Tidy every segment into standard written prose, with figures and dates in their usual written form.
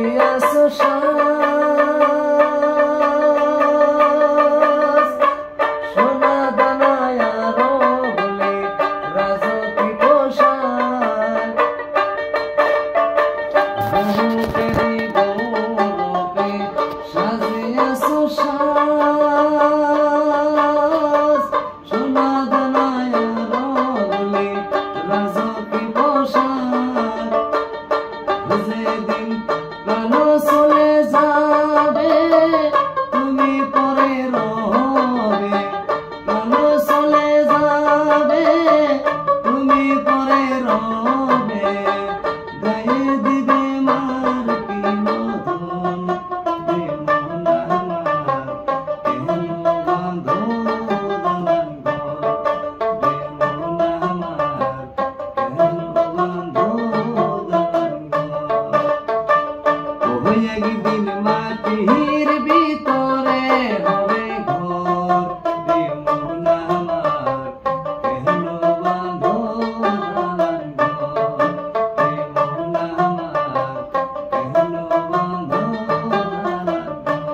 সাজিয়াছো সাজ সোনা দানায় আরো বলে রাজকী পোশাক বহুকেরই গৌরবে সাজিয়াছো সাজ সোনা দানায় আরো বলে রাজকী পোশাক যেদিন প্রাণ চলে যাবে তুমি পরে রবে প্রাণ চলে যাবে তুমি পরে রবে গায়ে দিবে মার কি মধুন দেমন আমার কেন বাঁধো দালান ঘর দেমন আমার কেন বাঁধো দালান ঘর ওই একদিন মাটির ভিতরে হবে ঘর দেমন আমার কেন বাঁধো দালান ঘর দেমন আমার কেন বাঁধো দালান ঘর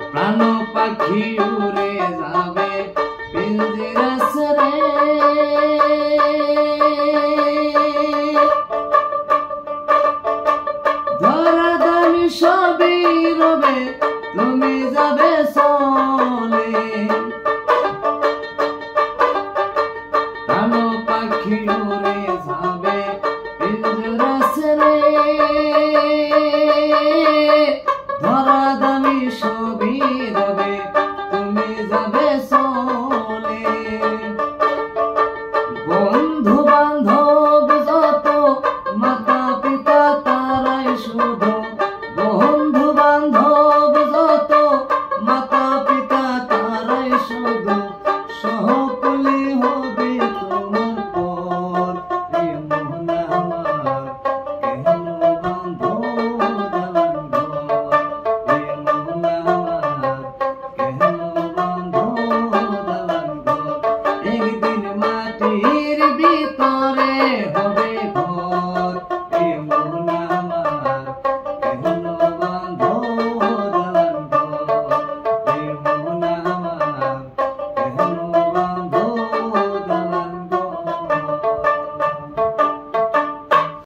প্রাণ পাখি উড়ে যাবে